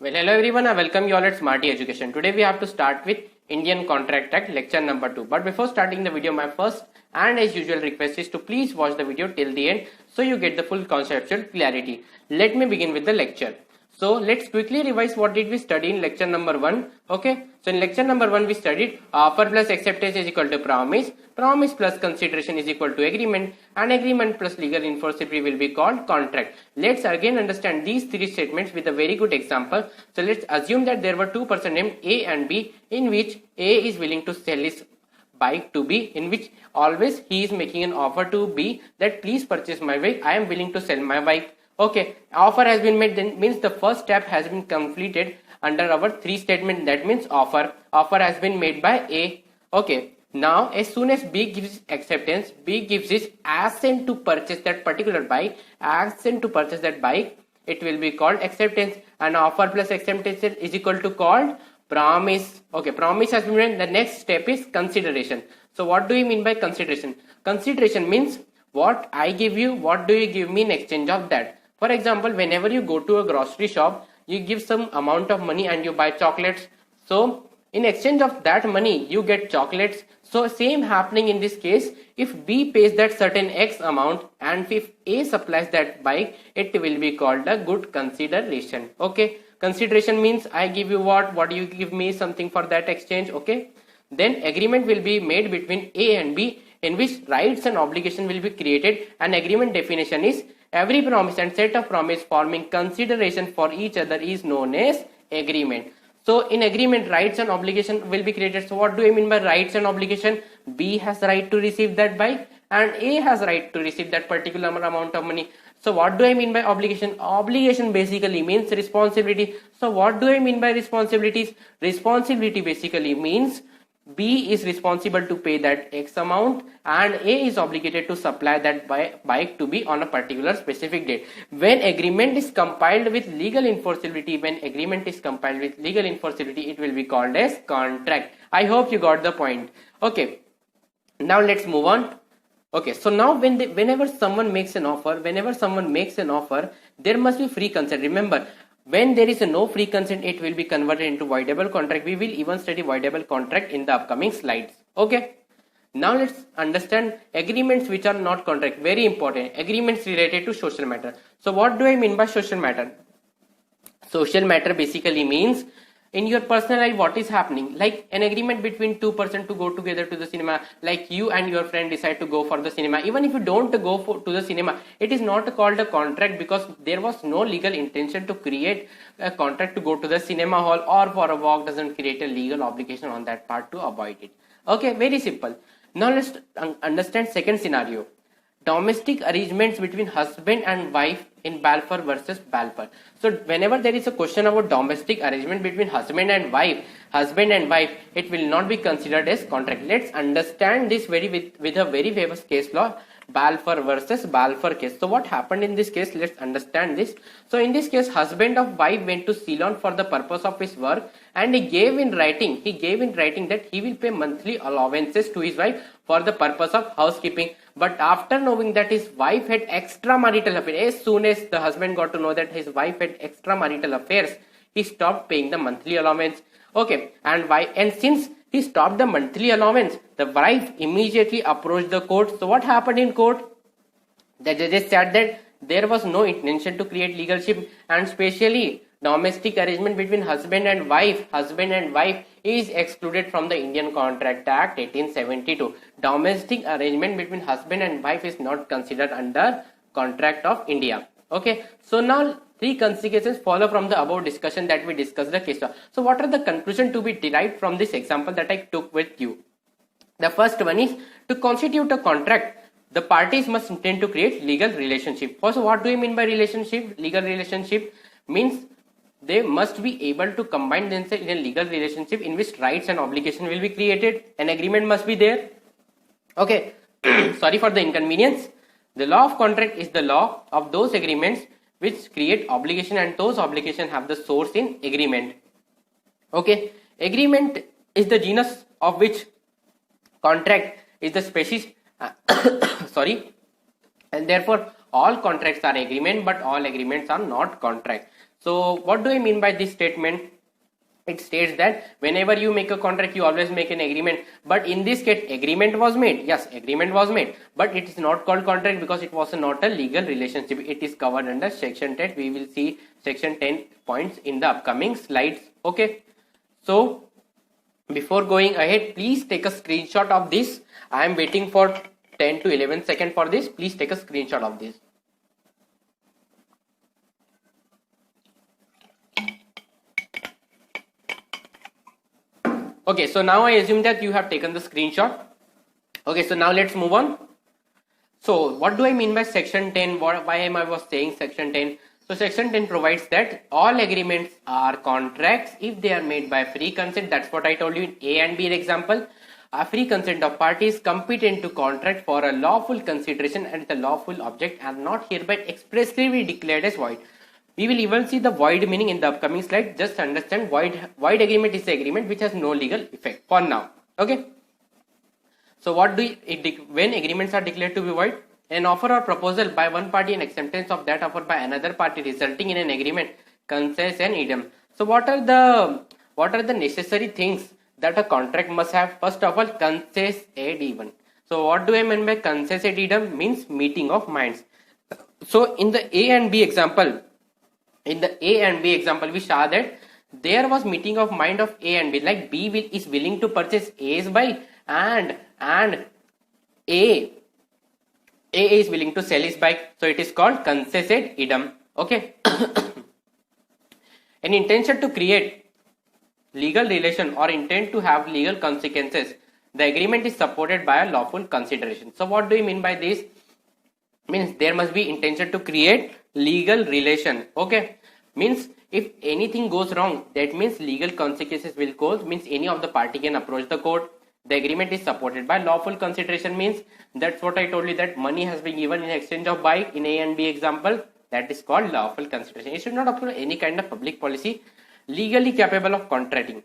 Well, hello everyone, I welcome you all at Smarty Education. Today we have to start with Indian Contract Act lecture number 2. But before starting the video, my first and as usual request is to please watch the video till the end so you get the full conceptual clarity. Let me begin with the lecture. So let's quickly revise what did we study in lecture number 1. Okay, so in lecture number 1 we studied offer plus acceptance is equal to promise, promise plus consideration is equal to agreement, and agreement plus legal enforceability will be called contract. Let's again understand these three statements with a very good example. So let's assume that there were two persons named A and B, in which A is willing to sell his bike to B, in which always he is making an offer to B that please purchase my bike, I am willing to sell my bike. Okay, offer has been made, then means the first step has been completed under our three statement. That means offer has been made by A. Okay, now as soon as B gives acceptance, B gives his assent to purchase that particular bike, it will be called acceptance, and offer plus acceptance is equal to called promise. Okay, promise has been made. The next step is consideration. So what do you mean by consideration? Consideration means what I give you, what do you give me in exchange of that. For example, whenever you go to a grocery shop, you give some amount of money and you buy chocolates. So in exchange of that money, you get chocolates. So same happening in this case. If B pays that certain X amount and if A supplies that bike, it will be called a good consideration. Okay. Consideration means I give you what you give me something for that exchange. Okay. Then agreement will be made between A and B, in which rights and obligation will be created, and agreement definition is every promise and set of promise forming consideration for each other is known as agreement. So in agreement, rights and obligation will be created. So what do I mean by rights and obligation? B has right to receive that bike and A has right to receive that particular amount of money. So what do I mean by obligation? Obligation basically means responsibility. So what do I mean by responsibilities? Responsibility basically means B is responsible to pay that X amount and A is obligated to supply that bike to B on a particular specific date. When agreement is compiled with legal enforceability, it will be called as contract. I hope you got the point. Okay, now let's move on. Okay, so now whenever someone makes an offer, there must be free consent. Remember, when there is no free consent, it will be converted into voidable contract. We will even study voidable contract in the upcoming slides. Okay. Now let's understand agreements which are not contract. Very important. Agreements related to social matter. So what do I mean by social matter? Social matter basically means in your personal life what is happening, like an agreement between two persons to go together to the cinema, like you and your friend decide to go for the cinema. Even if you don't go to the cinema, it is not called a contract because there was no legal intention to create a contract to go to the cinema hall or for a walk. Doesn't create a legal obligation on that part to avoid it. Okay, very simple. Now let's understand second scenario. Domestic arrangements between husband and wife in Balfour versus Balfour. So whenever there is a question about domestic arrangement between husband and wife, it will not be considered as contract. Let's understand this with a very famous case law, Balfour versus Balfour case. So what happened in this case? Let's understand this. So in this case, husband of wife went to Ceylon for the purpose of his work, and he gave in writing that he will pay monthly allowances to his wife for the purpose of housekeeping. But after knowing that his wife had extramarital affairs, as soon as the husband got to know that his wife had extramarital affairs, he stopped paying the monthly allowance. Okay, and since he stopped the monthly allowance, the wife immediately approached the court. So what happened in court? The judges said that there was no intention to create legalship, and especially domestic arrangement between husband and wife is excluded from the Indian Contract Act 1872. Domestic arrangement between husband and wife is not considered under Contract of India. Okay, so now three consequences follow from the above discussion that we discussed the case law. So what are the conclusions to be derived from this example that I took with you? The first one is, to constitute a contract, the parties must intend to create legal relationship. Also, what do you mean by relationship? Legal relationship means they must be able to combine themselves in a legal relationship in which rights and obligation will be created. An agreement must be there. Okay, sorry for the inconvenience. The law of contract is the law of those agreements which create obligation, and those obligations have the source in agreement. Okay, agreement is the genus of which contract is the species. Sorry, and therefore all contracts are agreement, but all agreements are not contract. So what do I mean by this statement? It states that whenever you make a contract, you always make an agreement. But in this case, agreement was made. Yes, agreement was made. But it is not called contract because it was not a legal relationship. It is covered under section 10. We will see section 10 points in the upcoming slides. Okay. So before going ahead, please take a screenshot of this. I am waiting for 10 to 11 seconds for this. Please take a screenshot of this. Okay, so now I assume that you have taken the screenshot. Okay, so now let's move on. So what do I mean by section 10? Why am I was saying section 10? So section 10 provides that all agreements are contracts if they are made by free consent. That's what I told you in A and B example. A free consent of parties competent to contract for a lawful consideration and the lawful object are not hereby expressly declared as void. We will even see the void meaning in the upcoming slide. Just understand void agreement is the agreement which has no legal effect for now. Okay. So what do when agreements are declared to be void? An offer or proposal by one party and acceptance of that offer by another party resulting in an agreement consists an item. So what are the necessary things that a contract must have? First of all, consists ad idem. So what do I mean by consists ad idem? Means meeting of minds. So in the A and B example, we saw that there was meeting of mind of A and B. Like B is willing to purchase A's bike and A is willing to sell his bike. So it is called consists ad idem. Okay. An intention to create legal relation or intent to have legal consequences. The agreement is supported by a lawful consideration. So what do you mean by this? Means there must be intention to create legal relation. Okay. Means if anything goes wrong, that means legal consequences will cause. Means any of the party can approach the court. The agreement is supported by lawful consideration. Means that's what I told you, that money has been given in exchange of bike in A and B example. That is called lawful consideration. It should not approve any kind of public policy legally capable of contracting.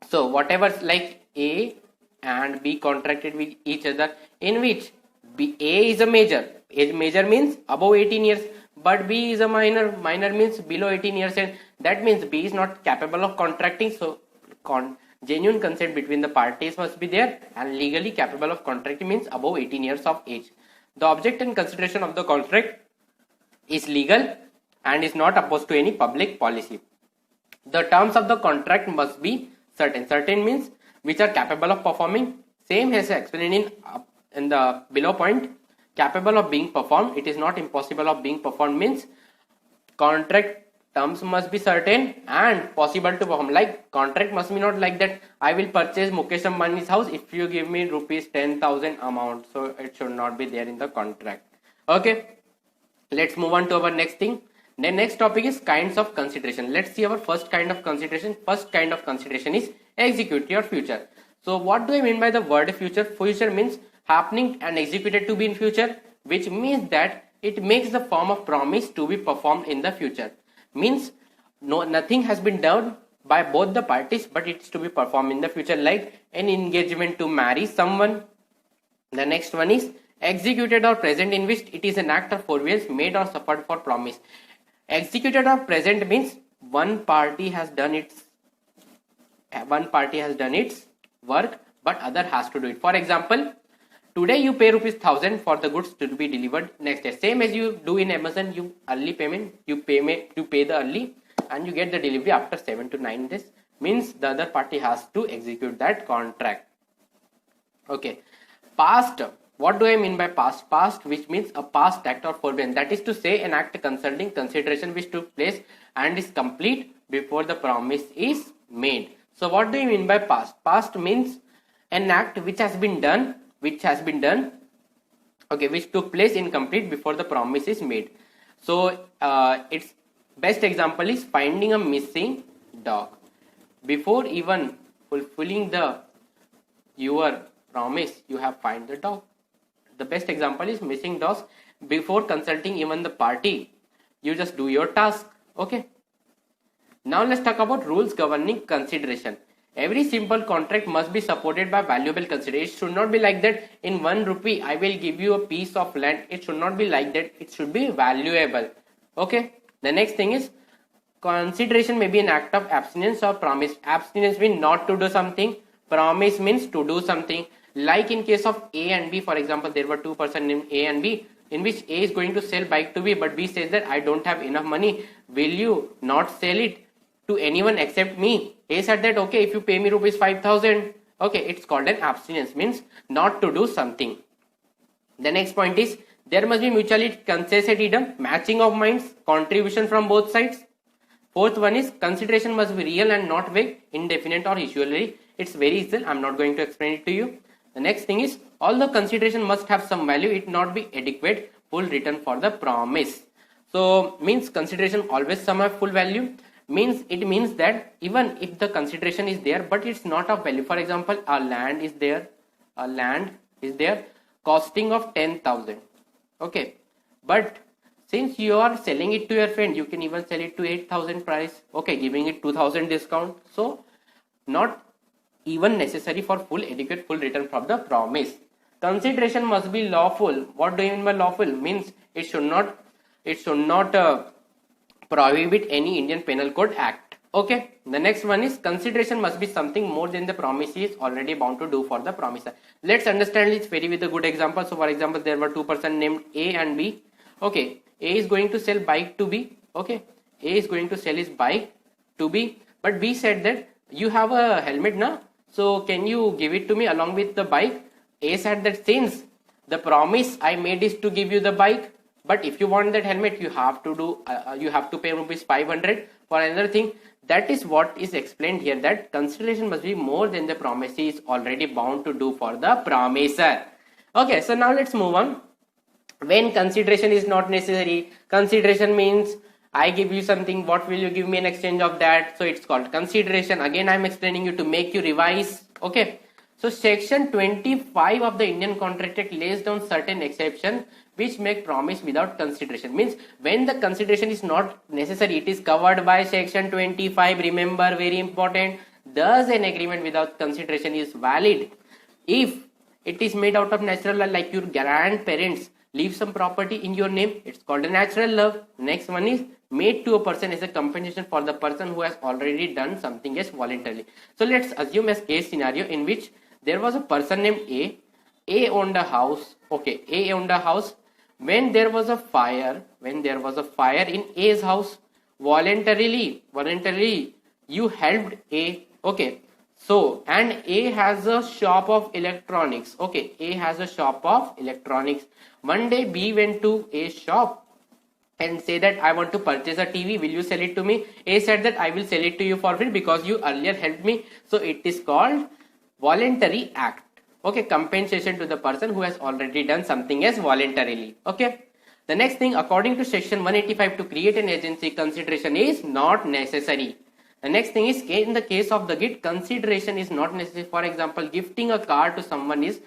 So whatever, like A and B contracted with each other, in which A is a major. A major means above 18 years, but B is a minor. Minor means below 18 years, and that means B is not capable of contracting. So genuine consent between the parties must be there, and legally capable of contracting means above 18 years of age. The object and consideration of the contract is legal and is not opposed to any public policy. The terms of the contract must be certain. Certain means which are capable of performing. Same as explained in the below point. Capable of being performed. It is not impossible of being performed means contract terms must be certain and possible to perform. Like contract must be not like that I will purchase Mukesh Ambani's house if you give me rupees 10,000 amount. So it should not be there in the contract. Okay. Let's move on to our next thing. The next topic is kinds of consideration. Let's see our first kind of consideration. First kind of consideration is execute your future. So what do I mean by the word future? Future means happening and executed to be in future, which means that it makes the form of promise to be performed in the future. Means nothing has been done by both the parties, but it's to be performed in the future, like an engagement to marry someone. The next one is executed or present, in which it is an act or forbearance made or suffered for promise. Executed or present means one party has done its work, but other has to do it. For example, today you pay rupees 1,000 for the goods to be delivered next day. Same as you do in Amazon, you early payment, you pay the early and you get the delivery after 7 to 9 days. Means the other party has to execute that contract. Okay. Past. What do I mean by past? Past, which means a past act or forbearance. That is to say, an act concerning consideration which took place and is complete before the promise is made. So what do you mean by past? Past means an act which has been done, okay, which took place incomplete before the promise is made. So its best example is finding a missing dog. Before even fulfilling your promise, you have find the dog. The best example is missing dogs. Before consulting even the party, you just do your task. Okay. Now let's talk about rules governing consideration. Every simple contract must be supported by valuable consideration. It should not be like that in 1 rupee I will give you a piece of land. It should not be like that. It should be valuable. Okay. The next thing is Consideration may be an act of abstinence or promise. Abstinence means not to do something. Promise means to do something. Like in case of A and B, for example, there were two persons named A and B, in which A is going to sell bike to B, but B says that I don't have enough money. Will you not sell it to anyone except me? A said that okay, if you pay me rupees 5,000. Okay, it's called an abstinence, means not to do something. The next point is there must be mutually concessedidum, matching of minds, contribution from both sides. Fourth one is consideration must be real and not vague, indefinite or usually. It's very easy. I'm not going to explain it to you. The next thing is although consideration must have some value, it not be adequate full return for the promise. So means consideration always some have full value. Means it means that even if the consideration is there, but it's not of value. For example, a land is there costing of 10,000. Okay, but since you are selling it to your friend, you can even sell it to 8,000 price. Okay, giving it 2,000 discount. So not even necessary for full adequate full return from the promise. Consideration must be lawful. What do you mean by lawful? Means it should not prohibit any Indian Penal Code Act. Okay, the next one is consideration must be something more than the promisee is already bound to do for the promiser. Let's understand this very with a good example. So for example, there were two persons named A and B. Okay, A is going to sell bike to B. Okay, A is going to sell his bike to B, but B said that you have a helmet now, so can you give it to me along with the bike? A said that since the promise I made is to give you the bike, but if you want that helmet, you have to pay rupees 500 for another thing. That is what is explained here, that consideration must be more than the promisee is already bound to do for the promiser. Okay, so now let's move on. When consideration is not necessary, consideration means I give you something, what will you give me in exchange of that? So it's called consideration. Again, I'm explaining you to make you revise. Okay, so section 25 of the Indian Contract Act lays down certain exceptions which make promise without consideration. Means when the consideration is not necessary, it is covered by section 25. Remember, very important. Thus an agreement without consideration is valid if it is made out of natural law, like your grandparents leave some property in your name. It's called a natural love. Next one is made to a person as a compensation for the person who has already done something as voluntarily. So let's assume a case scenario in which there was a person named A. A owned a house. Okay, A owned a house. When there was a fire in A's house, voluntarily you helped A. Okay, so and A has a shop of electronics. Okay, A has a shop of electronics. One day B went to A's shop and say that I want to purchase a TV. Will you sell it to me? A said that I will sell it to you for free because you earlier helped me. So it is called voluntary act. Okay, compensation to the person who has already done something as voluntarily. Okay, the next thing, according to section 185, to create an agency, consideration is not necessary. The next thing is in the case of the gift, consideration is not necessary. For example, gifting a car to someone is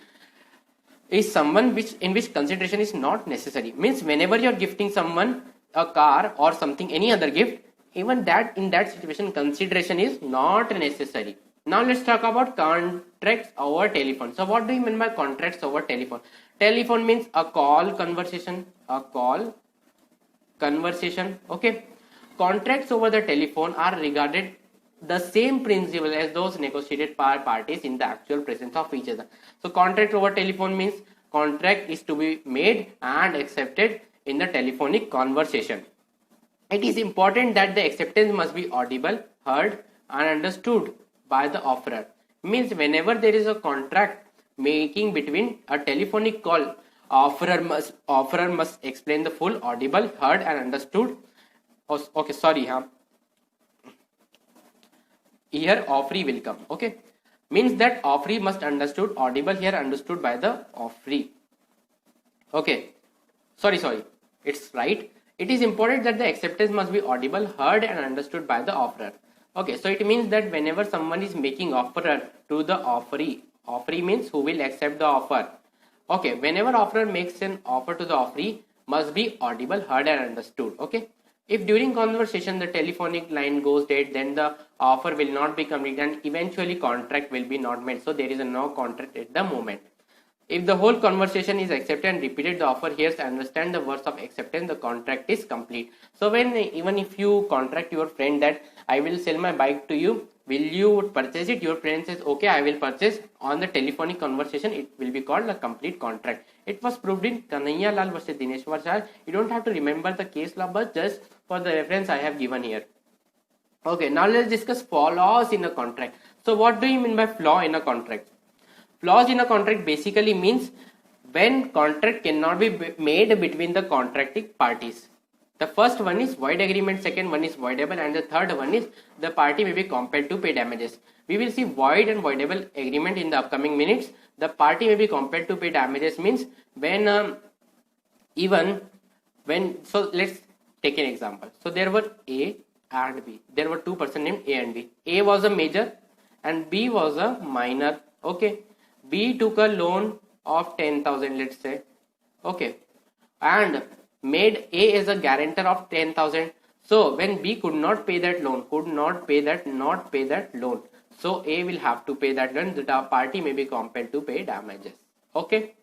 someone in which consideration is not necessary. Means whenever you are gifting someone a car or something, any other gift, even that in that situation consideration is not necessary. Now let's talk about contracts over telephone. So what do you mean by contracts over telephone? Telephone means a call conversation. Okay, contracts over the telephone are regarded the same principle as those negotiated by parties in the actual presence of each other. So contract over telephone means contract is to be made and accepted in the telephonic conversation. It is important that the acceptance must be audible, heard and understood by the offerer. Means whenever there is a contract making between a telephonic call, offerer must explain the full, audible, heard and understood. Okay, sorry, here offeree will come. Okay, means that offeree must understood, audible, here understood by the offeree. Okay, sorry, it's right. It is important that the acceptance must be audible, heard and understood by the offerer. Okay, so it means that whenever someone is making offer to the offeree means who will accept the offer. Okay, whenever offerer makes an offer to the offeree, must be audible, heard and understood. Okay, if during conversation the telephonic line goes dead, then the offer will not be completed and eventually contract will be not made. So there is no contract at the moment. If the whole conversation is accepted and repeated, the offer hears and understand the words of acceptance, the contract is complete. So when even if you contract your friend that I will sell my bike to you, will you purchase it? Your friend says okay, I will purchase. On the telephonic conversation, it will be called a complete contract. It was proved in Kanhaiya Lal versus Dineshwar Shah. You don't have to remember the case law, but just for the reference I have given here. Okay, now let's discuss flaws in a contract. So what do you mean by flaw in a contract? Flaws in a contract basically means when contract cannot be made between the contracting parties. The first one is void agreement, second one is voidable, and the third one is the party may be compelled to pay damages. We will see void and voidable agreement in the upcoming minutes. The party may be compelled to pay damages means when so let's take an example. So there were A and B. There were two persons named A and B. A was a major and B was a minor. Okay. B took a loan of 10,000, let's say. Okay. And made A as a guarantor of 10,000. So when B could not pay that loan, so A will have to pay that loan. The party may be compelled to pay damages. Okay.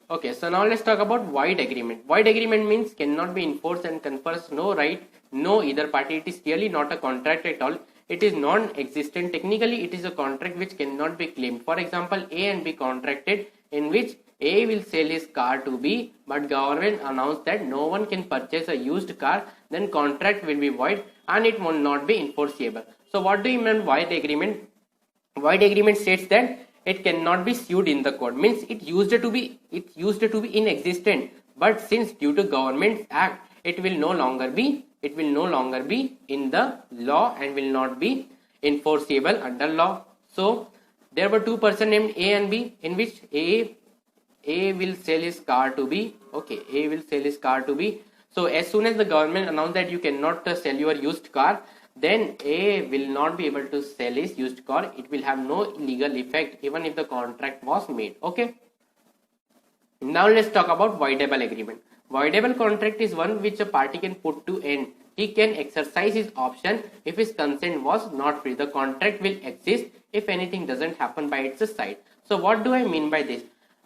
Okay, so now let's talk about void agreement. Void agreement means cannot be enforced and confers no right, no either party. It is clearly not a contract at all. It is non-existent. Technically, it is a contract which cannot be claimed. For example, A and B contracted in which A will sell his car to B, but government announced that no one can purchase a used car. Then contract will be void and it will not be enforceable. So what do you mean void agreement? Void agreement states that it cannot be sued in the court. Means it used to be inexistent, but since due to government's act, it will no longer be in the law and will not be enforceable under law. So there were two persons named A and B in which A will sell his car to B. Okay, A will sell his car to B. So as soon as the government announced that you cannot sell your used car, then A will not be able to sell his used car. It will have no legal effect even if the contract was made. Okay. Now let's talk about voidable agreement. Voidable contract is one which a party can put to end. He can exercise his option if his consent was not free. The contract will exist if anything doesn't happen by its side. So what do I mean by this?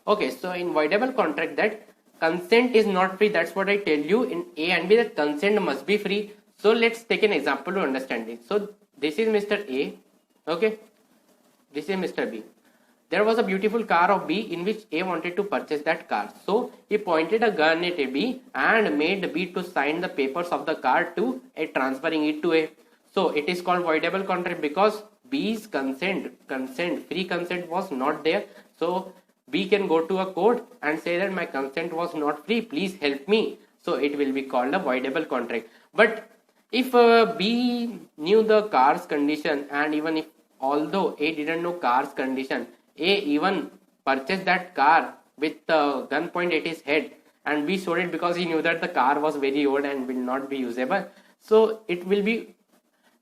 Okay, so in voidable contract that consent is not free. That's what I tell you in A and B, that consent must be free. So let's take an example to understand it. So this is Mr. A. Okay. This is Mr. B. There was a beautiful car of B in which A wanted to purchase that car. So he pointed a gun at B and made B to sign the papers of the car to A, transferring it to A. So it is called voidable contract because B's free consent was not there. So B can go to a court and say that my consent was not free, please help me. So it will be called a voidable contract. But if B knew the car's condition, and even if although A didn't know car's condition, A even purchased that car with a gun point at his head, and B sold it because he knew that the car was very old and will not be usable. So it will be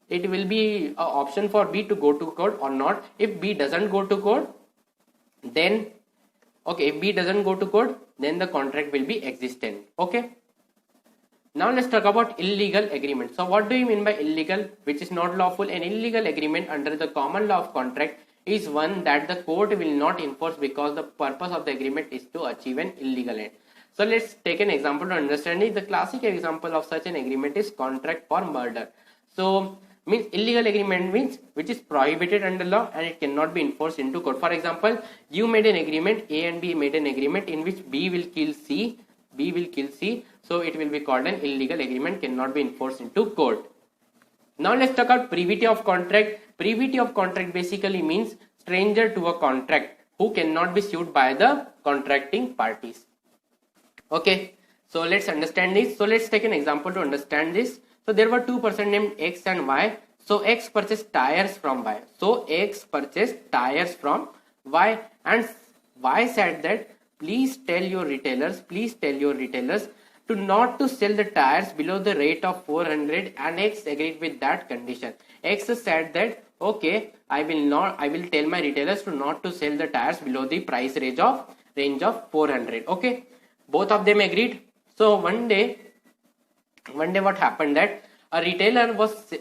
an option for B to go to court or not. If B doesn't go to court, then if B doesn't go to court, then the contract will be existent. Okay. Now let's talk about illegal agreement. So what do you mean by illegal, which is not lawful? An illegal agreement under the common law of contract is one that the court will not enforce because the purpose of the agreement is to achieve an illegal end. So let's take an example to understand it. The classic example of such an agreement is contract for murder. So means illegal agreement means which is prohibited under law and it cannot be enforced into court. For example, you made an agreement, A and B made an agreement in which B will kill C. So it will be called an illegal agreement, cannot be enforced into court. Now let's talk about privity of contract. Privity of contract basically means stranger to a contract who cannot be sued by the contracting parties. Okay, so let's understand this. So let's take an example to understand this. So there were two persons named X and Y. So X purchased tires from Y. And Y said that please tell your retailers to not to sell the tires below the rate of 400, and X agreed with that condition. X said that okay, I will tell my retailers to not to sell the tires below the price range of 400. Okay, both of them agreed. So one day what happened that a retailer was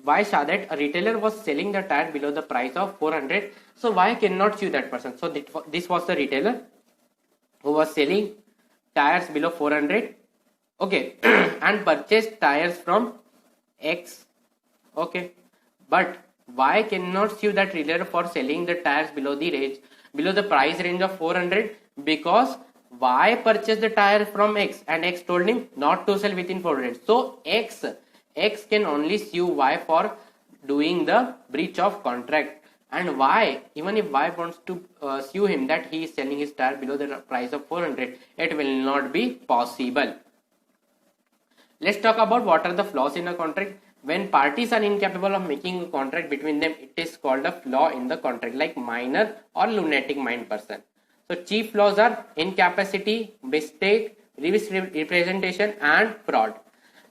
why Shadet, a retailer was selling the tire below the price of 400. So why cannot sue that person? So this was the retailer who was selling tires below 400, okay, and purchased tires from X, okay. But why cannot sue that retailer for selling the tires below the price range of 400? Because Y purchased the tire from X and X told him not to sell within 400. So X can only sue Y for doing the breach of contract. And Y, even if Y wants to sue him that he is selling his tire below the price of 400, it will not be possible. Let's talk about what are the flaws in a contract. When parties are incapable of making a contract between them, it is called a flaw in the contract, like minor or lunatic mind person. So chief flaws are incapacity, mistake, misrepresentation and fraud.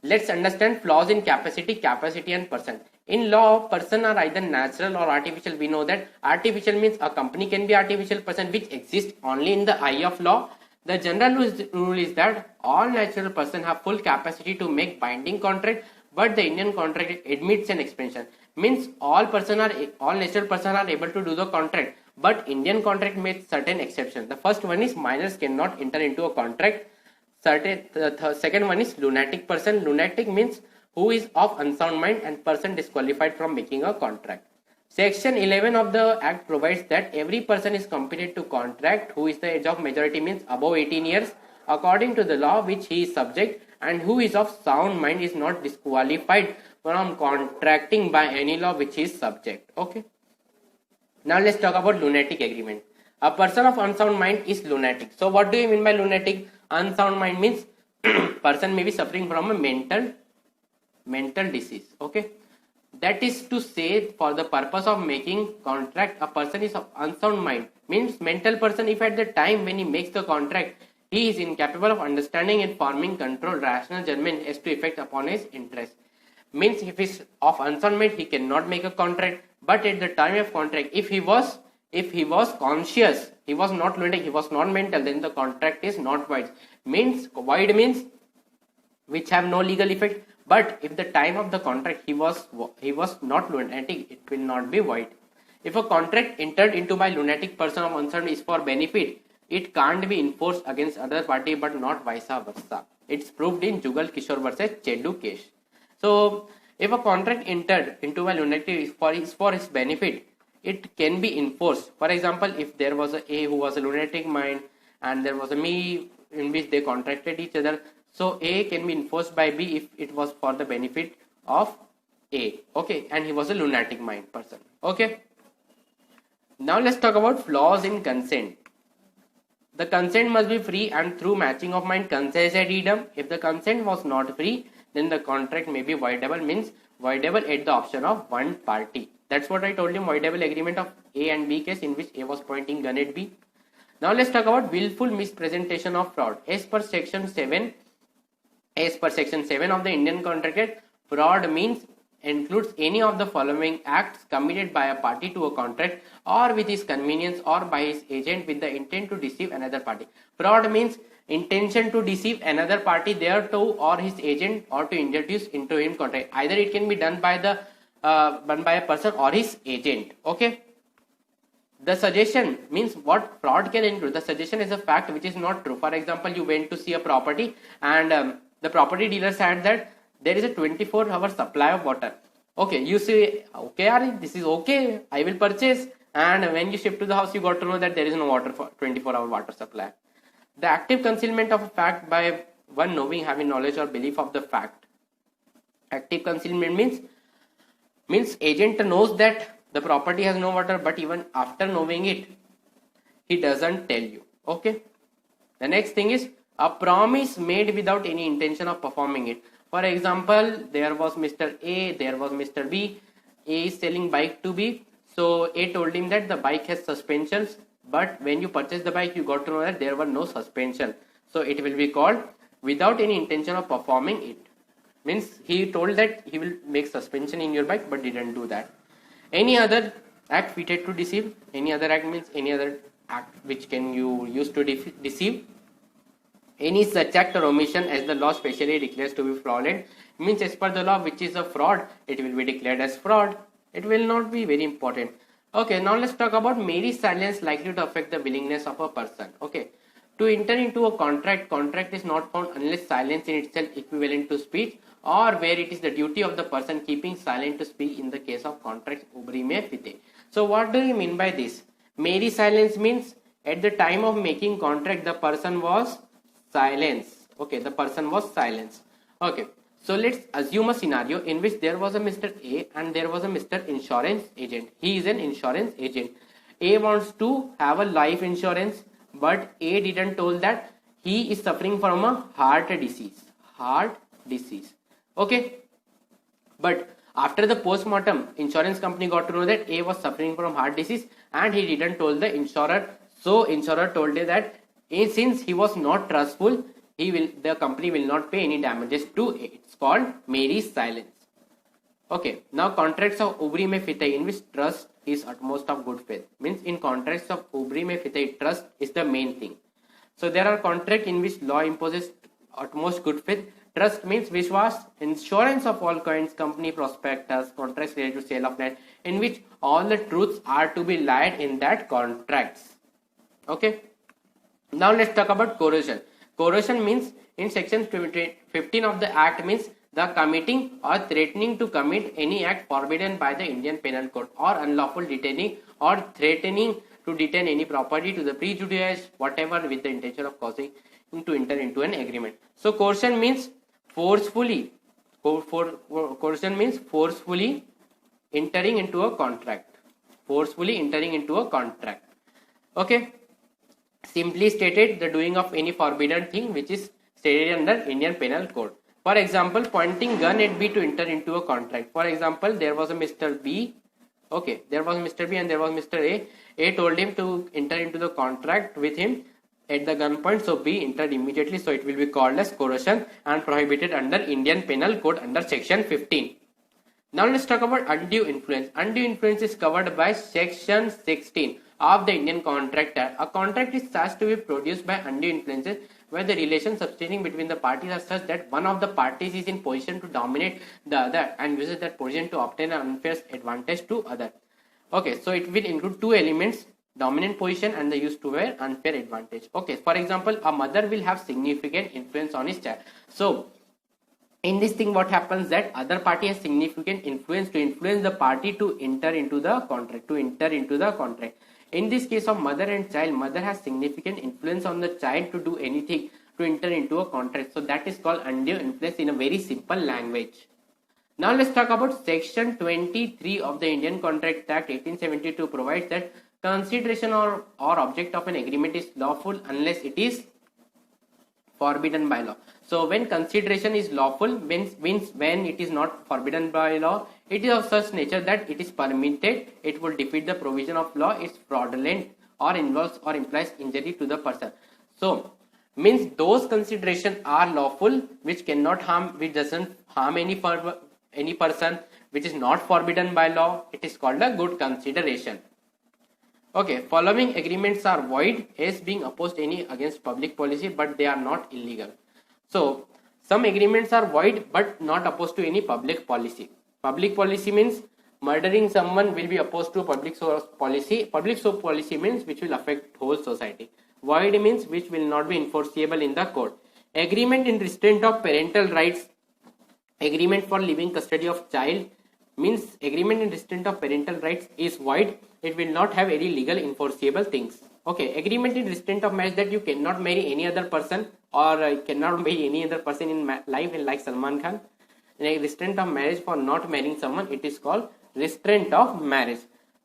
Let's understand flaws in capacity and person. In law, person are either natural or artificial. We know that artificial means a company can be artificial person which exists only in the eye of law. The general rule is that all natural persons have full capacity to make binding contract, but the Indian contract admits an exception. Means all natural persons are able to do the contract, but Indian contract makes certain exceptions. The first one is minors cannot enter into a contract. The second one is lunatic person. Lunatic means who is of unsound mind and person disqualified from making a contract. Section 11 of the Act provides that every person is competent to contract who is the age of majority, means above 18 years, according to the law which he is subject, and who is of sound mind is not disqualified from contracting by any law which he is subject. Okay. Now let's talk about lunatic agreement. A person of unsound mind is lunatic. So what do you mean by lunatic? Unsound mind means person may be suffering from a mental disease. Okay. That is to say, for the purpose of making contract, a person is of unsound mind. Means mental person if at the time when he makes the contract, he is incapable of understanding and forming control, rational judgment as to effect upon his interest. Means if he is of unsound mind, he cannot make a contract. But at the time of contract, if he was conscious, he was not lunatic, he was not mental, then the contract is not void. Means void means which have no legal effect. But if the time of the contract he was not lunatic, it will not be void. If a contract entered into by lunatic person of unsound is for benefit, it can't be enforced against other party but not vice versa. It's proved in Jugal Kishore versus Chedu case. So if a contract entered into by lunatic is for his benefit, it can be enforced. For example, if there was a who was a lunatic mind and there was a me in which they contracted each other, so A can be enforced by B if it was for the benefit of A. Okay, and he was a lunatic mind person. Okay. Now let's talk about flaws in consent. The consent must be free and through matching of mind consent ad idem. If the consent was not free, then the contract may be voidable, means voidable at the option of one party. That's what I told you, voidable agreement of A and B case in which A was pointing gun at B. Now let's talk about willful mispresentation of fraud. As per section 7 of the Indian Contract Act, fraud means includes any of the following acts committed by a party to a contract or with his convenience or by his agent with the intent to deceive another party. Fraud means intention to deceive another party thereto or his agent or to introduce into him contract. Either it can be done by a person or his agent. Okay. The suggestion means what fraud can include. The suggestion is a fact which is not true. For example, you went to see a property and the property dealer said that there is a 24-hour supply of water. Okay, you say, okay, Ari, this is okay, I will purchase. And when you shift to the house, you got to know that there is no water for 24-hour water supply. The active concealment of a fact by one knowing, having knowledge or belief of the fact. Active concealment means agent knows that the property has no water, but even after knowing it, he doesn't tell you. Okay. The next thing is a promise made without any intention of performing it. For example, there was Mr. A, there was Mr. B. A is selling bike to B. So A told him that the bike has suspensions, but when you purchase the bike, you got to know that there were no suspension. So it will be called without any intention of performing it. Means he told that he will make suspension in your bike, but didn't do that. Any other act fitted to deceive? Any other act means any other act which can you use to deceive? any such act or omission as the law specially declares to be fraudulent, means as per the law which is a fraud, it will be declared as fraud. It will not be very important. Okay, now let's talk about Mary's silence likely to affect the willingness of a person. Okay, to enter into a contract is not found unless silence in itself equivalent to speech, or where it is the duty of the person keeping silent to speak in the case of contracts ubri me fite. So what do you mean by this? Mary's silence means at the time of making contract the person was silence. Okay, the person was silence. Okay, so let's assume a scenario in which there was a Mr. A and there was a Mr. Insurance agent. He is an insurance agent. A wants to have a life insurance, but A didn't told that he is suffering from a heart disease. Heart disease. Okay, but after the post-mortem, insurance company got to know that A was suffering from heart disease and he didn't told the insurer. So insurer told A that since he was not trustful, the company will not pay any damages to A. It's called Mary's silence. Okay, now contracts of ubri me fite, in which trust is utmost of good faith. Means in contracts of ubri me fite, trust is the main thing. So there are contracts in which law imposes utmost good faith. Trust means Vishwas, insurance of all kinds, company prospectus, contracts related to sale of land, in which all the truths are to be lied in that contracts. Okay. Now let's talk about coercion. Coercion means in section 15 of the act means the committing or threatening to commit any act forbidden by the Indian Penal Code, or unlawful detaining or threatening to detain any property to the prejudice whatever with the intention of causing him to enter into an agreement. So coercion means forcefully. Coercion means forcefully entering into a contract. Forcefully entering into a contract. Okay. Simply stated, the doing of any forbidden thing which is stated under Indian Penal Code. For example, pointing gun at B to enter into a contract. For example, there was a Mr. B. Okay, there was Mr. B and there was Mr. A. A told him to enter into the contract with him at the gunpoint. So B entered immediately. So it will be called as coercion and prohibited under Indian Penal Code under section 15. Now let's talk about undue influence. Undue influence is covered by section 16 of the Indian Contract Act. A contract is such to be produced by undue influences where the relations subsisting between the parties are such that one of the parties is in position to dominate the other and uses that position to obtain an unfair advantage to other. Okay, so it will include two elements, dominant position and the use to wear unfair advantage. Okay, for example, a mother will have significant influence on his child. So in this thing what happens that other party has significant influence to influence the party to enter into the contract. In this case of mother and child, mother has significant influence on the child to do anything to enter into a contract. So that is called undue influence in a very simple language. Now let's talk about section 23 of the Indian Contract Act 1872 provides that consideration or object of an agreement is lawful unless it is forbidden by law. So when consideration is lawful means when it is not forbidden by law, it is of such nature that it is permitted, it will defeat the provision of law, it's fraudulent or involves or implies injury to the person. So means those considerations are lawful which cannot harm, which doesn't harm any person, which is not forbidden by law. It is called a good consideration. Okay, following agreements are void as being opposed any against public policy, but they are not illegal. So some agreements are void but not opposed to any public policy. Public policy means murdering someone will be opposed to public source policy. Public source policy means which will affect whole society. Void means which will not be enforceable in the court. Agreement in restraint of parental rights. Agreement for living custody of child means agreement in restraint of parental rights is void. It will not have any legal enforceable things. Okay, agreement in restraint of marriage, that you cannot marry any other person or cannot marry any other person in life, like Salman Khan. Restraint of marriage for not marrying someone, it is called restraint of marriage.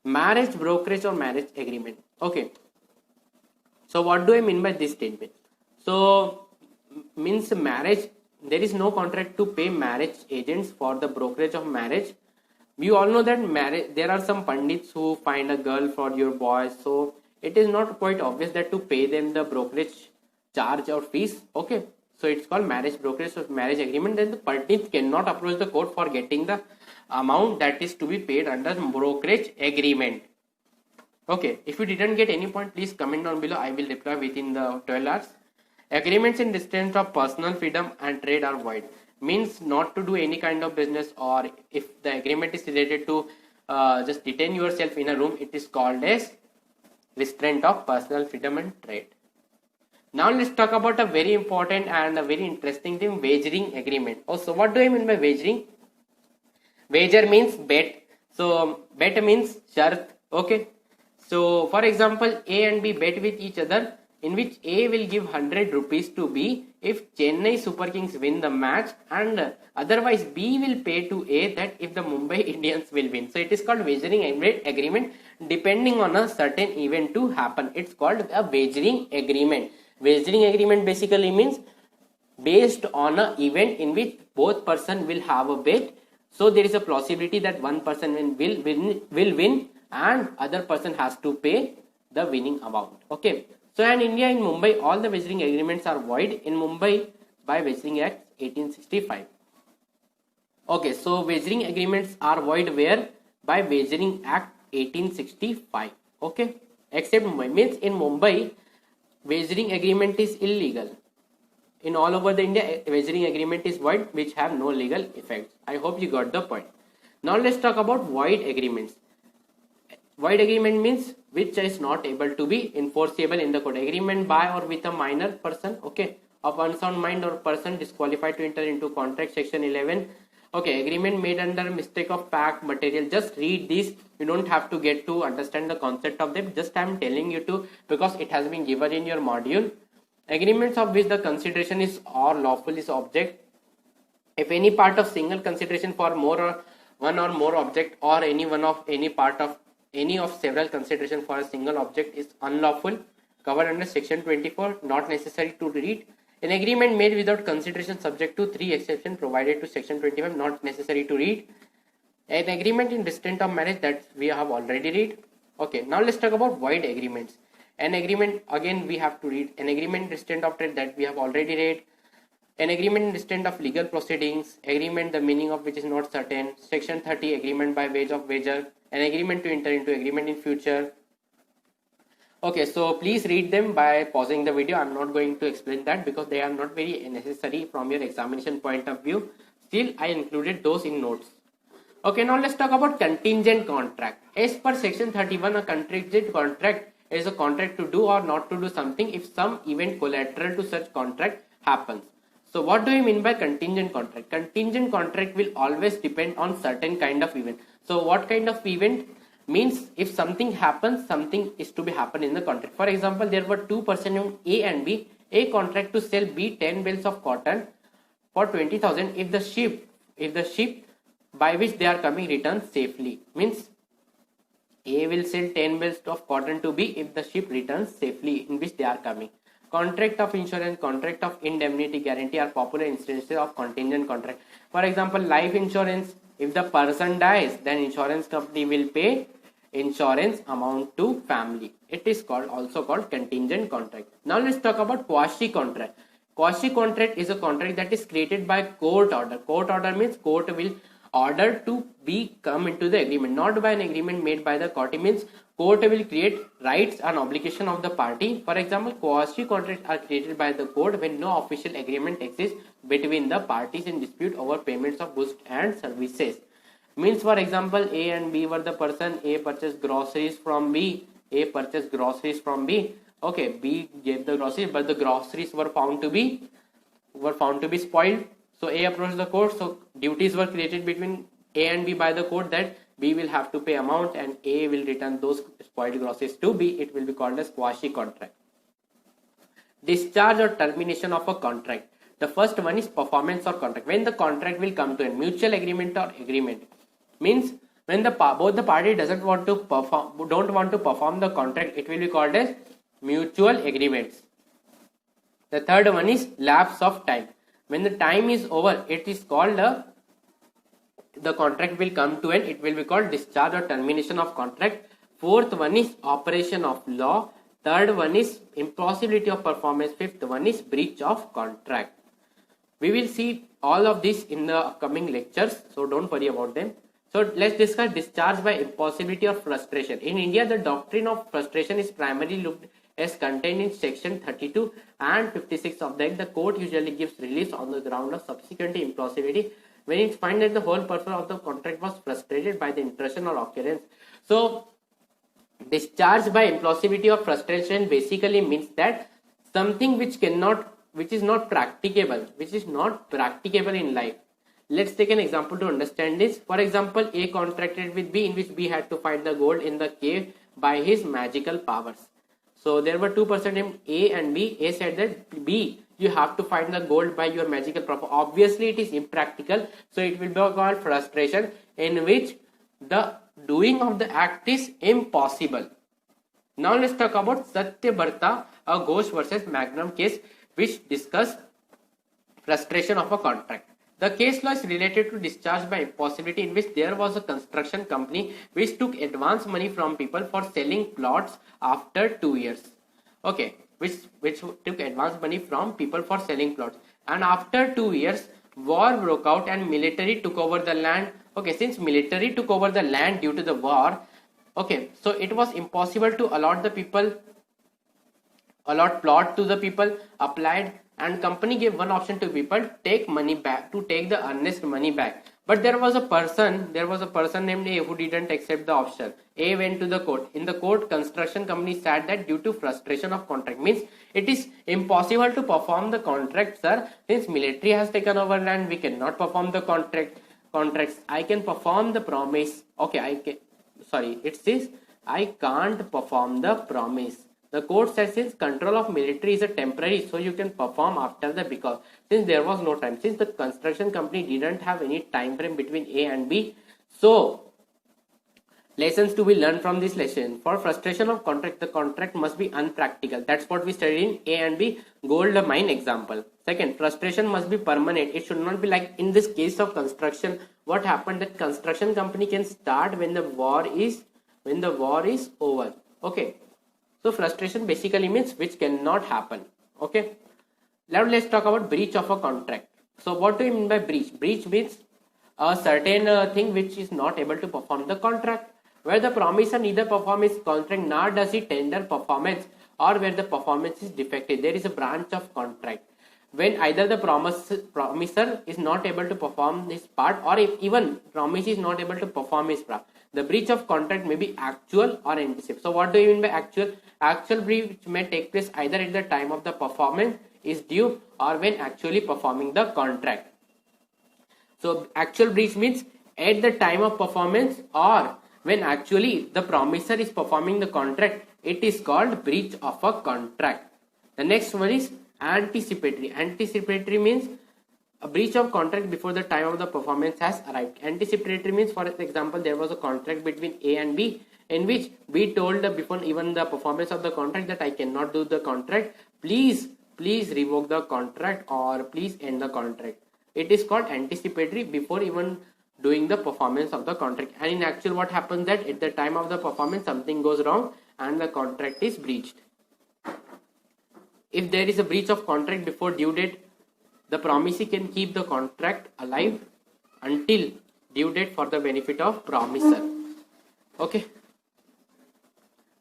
Marriage brokerage or marriage agreement. Okay, so what do I mean by this statement? So means marriage, there is no contract to pay marriage agents for the brokerage of marriage. You all know that marriage, there are some pandits who find a girl for your boy, so it is not quite obvious that to pay them the brokerage charge or fees. Okay, so it's called marriage brokerage or marriage agreement. Then the pandit cannot approach the court for getting the amount that is to be paid under brokerage agreement. Okay, if you didn't get any point, please comment down below. I will reply within the 12 hours. Agreements in restraint of personal freedom and trade are void. Means not to do any kind of business, or if the agreement is related to just detain yourself in a room, it is called as restraint of personal freedom and trade. Now let's talk about a very important and a very interesting thing, wagering agreement. Oh, so what do I mean by wagering? Wager means bet. So bet means shart. Okay. So for example, A and B bet with each other, in which A will give 100 rupees to B if Chennai Super Kings win the match, and otherwise B will pay to A that if the Mumbai Indians will win. So it is called wagering agreement depending on a certain event to happen. It's called a wagering agreement. Wagering agreement basically means based on an event in which both person will have a bet. So there is a possibility that one person will win and other person has to pay the winning amount. Okay. So in India, in Mumbai, all the wagering agreements are void in Mumbai by Wagering Act 1865. Okay, so wagering agreements are void where? By Wagering Act 1865. Okay, except Mumbai. Means in Mumbai, wagering agreement is illegal. In all over the India, wagering agreement is void, which have no legal effects. I hope you got the point. Now let's talk about void agreements. Void agreement means which is not able to be enforceable in the court. Agreement by or with a minor person, okay, of unsound mind or person disqualified to enter into contract, section 11. Okay, agreement made under mistake of fact material. Just read this. You don't have to get to understand the concept of them. Just I'm telling you to, because it has been given in your module. Agreements of which the consideration is or lawful is object. If any part of single consideration for more or one or more object, or any one of any part of any of several consideration for a single object is unlawful, covered under section 24, not necessary to read. An agreement made without consideration subject to 3 exceptions provided to section 25, not necessary to read. An agreement in restraint of marriage, that we have already read. Okay, now let's talk about void agreements. An agreement, again we have to read. An agreement in restraint of trade, that we have already read. An agreement in restraint of legal proceedings, agreement the meaning of which is not certain. Section 30, agreement by wage of wager. An agreement to enter into agreement in future. Okay, so please read them by pausing the video. I'm not going to explain that because they are not very necessary from your examination point of view. Still, I included those in notes. Okay, now let's talk about contingent contract. As per section 31, a contingent contract is a contract to do or not to do something if some event collateral to such contract happens. So what do you mean by contingent contract? Contingent contract will always depend on certain kind of event. So what kind of event? Means if something happens, something is to be happen in the contract. For example, there were two persons A and B. A contract to sell B 10 bales of cotton for 20,000 if the ship by which they are coming returns safely. Means A will sell 10 bales of cotton to B if the ship returns safely in which they are coming. Contract of insurance, contract of indemnity guarantee are popular instances of contingent contract. For example, life insurance, if the person dies, then insurance company will pay insurance amount to family. It is also called contingent contract. Now let's talk about quasi contract. Quasi contract is a contract that is created by court order. Court order means court will order to be come into the agreement, not by an agreement made by the court. It means court will create rights and obligation of the party. For example, quasi contracts are created by the court when no official agreement exists between the parties in dispute over payments of goods and services. Means, for example, A and B were the person. A purchased groceries from B. A purchased groceries from B. Okay, B gave the groceries, but the groceries were found to be spoiled. So A approached the court. So duties were created between A and B by the court that B will have to pay amount and A will return those spoiled groceries to B. It will be called as quasi contract. Discharge or termination of a contract. The first one is performance or contract. When the contract will come to a mutual agreement or agreement. Means when both the party don't want to perform the contract, it will be called as mutual agreements. The third one is lapse of time. When the time is over, it is called the contract will come to end. It will be called discharge or termination of contract. Fourth one is operation of law. Third one is impossibility of performance. Fifth one is breach of contract. We will see all of this in the upcoming lectures, so don't worry about them. So let's discuss discharge by impossibility or frustration. In India, the doctrine of frustration is primarily looked as contained in section 32 and 56 of the Act. The court usually gives release on the ground of subsequent implausibility when it finds that the whole purpose of the contract was frustrated by the intrusion or occurrence. So, discharge by implausibility or frustration basically means that something which is not practicable in life. Let's take an example to understand this. For example, A contracted with B, in which B had to find the gold in the cave by his magical powers. So there were two persons named A and B. A said that B, you have to find the gold by your magical power. Obviously, it is impractical, so it will be called frustration, in which the doing of the act is impossible. Now let's talk about Satyabrata, a Ghosh versus Magnum case, which discuss frustration of a contract. The case law is related to discharge by impossibility, in which there was a construction company which took advance money from people for selling plots after 2 years. Okay, which took advance money from people for selling plots, and after 2 years war broke out and military took over the land. Okay, since military took over the land due to the war, okay, so it was impossible to allot plot to the people applied, and company gave one option to people: take money back, to take the earnest money back. But there was a person named A who didn't accept the option. A went to the court. In the court, construction company said that due to frustration of contract, means it is impossible to perform the contract, sir. Since military has taken over land, we cannot perform the contracts. I can perform the promise. Okay, it says I can't perform the promise. The court says since control of military is a temporary, so you can perform after the, because since there was no time, since the construction company didn't have any time frame between A and B, so lessons to be learned from this lesson. For frustration of contract, the contract must be unpractical. That's what we studied in A and B gold mine example. Second, frustration must be permanent. It should not be like in this case of construction. What happened, that construction company can start when the war is over. Okay. So frustration basically means which cannot happen. Okay. Now let's talk about breach of a contract. So what do you mean by breach? Breach means a certain thing which is not able to perform the contract, where the promiser neither perform his contract nor does he tender performance, or where the performance is defective. There is a branch of contract when either the promiser is not able to perform his part, or if even promise is not able to perform his part. The breach of contract may be actual or anticipated. So what do you mean by actual? Actual breach may take place either at the time of the performance is due or when actually performing the contract. So actual breach means at the time of performance or when actually the promiser is performing the contract. It is called breach of a contract. The next one is anticipatory. Anticipatory means a breach of contract before the time of the performance has arrived. Anticipatory means, for example, there was a contract between A and B, in which B told before even the performance of the contract that I cannot do the contract. Please revoke the contract or please end the contract. It is called anticipatory before even doing the performance of the contract. And in actual, what happens that at the time of the performance something goes wrong and the contract is breached. If there is a breach of contract before due date, the promisee can keep the contract alive until due date for the benefit of promiser. Okay.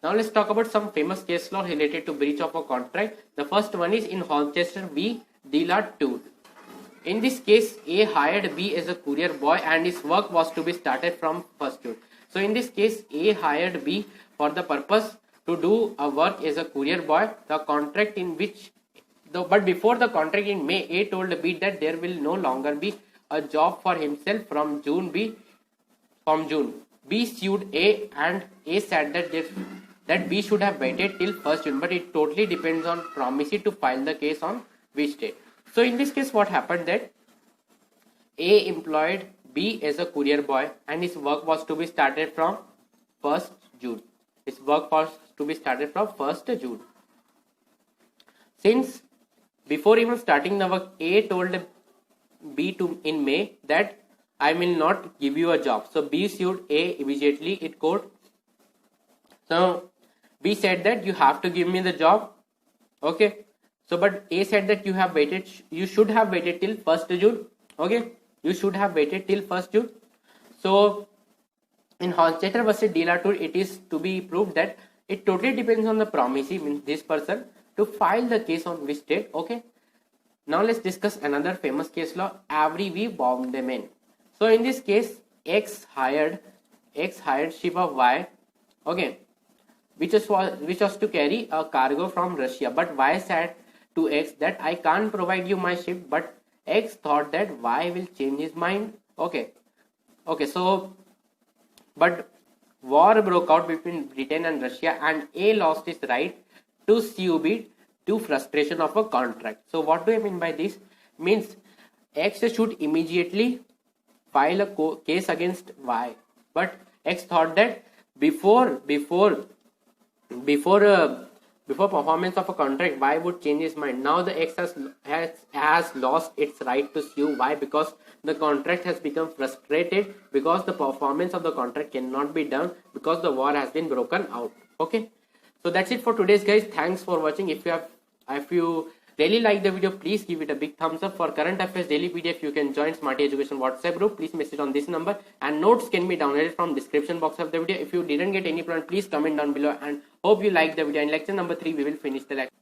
Now let's talk about some famous case law related to breach of a contract. The first one is in Holchester v. De La Tour. In this case, A hired B as a courier boy and his work was to be started from 1st June. So in this case, A hired B for the purpose to do a work as a courier boy. The contract in which, but before the contract in May, A told B that there will no longer be a job for himself from June. B sued A and A said that B should have waited till 1st June, but it totally depends on promisee to file the case on which date. So in this case, what happened that A employed B as a courier boy and his work was to be started from 1st June. His work was to be started from 1st June. Since before even starting the work, A told B in May that I will not give you a job. So B sued A immediately in court. So B said that you have to give me the job. Okay. So but A said that you should have waited till 1st June. Okay. You should have waited till 1st June. So in Holchester vs. De La Tour, it is to be proved that It totally depends on the promisee, means this person, to file the case on which date. Okay. Now let's discuss another famous case law, Avery v. Bondeman. So in this case, X hired ship of Y, okay, which was to carry a cargo from Russia, but Y said to X that I can't provide you my ship, but X thought that Y will change his mind. Okay. So but war broke out between Britain and Russia, and A lost his right to sue B to frustration of a contract. So what do I mean by this? Means X should immediately file a case against Y, but X thought that before performance of a contract, Y would change his mind. Now the X has lost its right to sue Y because the contract has become frustrated, because the performance of the contract cannot be done because the war has been broken out. Okay, so that's it for today's, guys. Thanks for watching. If you really like the video, please give it a big thumbs up. For current affairs daily PDF, you can join Smarty Education WhatsApp group. Please message on this number, and notes can be downloaded from description box of the video. If you didn't get any plan, please comment down below, and hope you like the video. In lecture number 3 we will finish the lecture.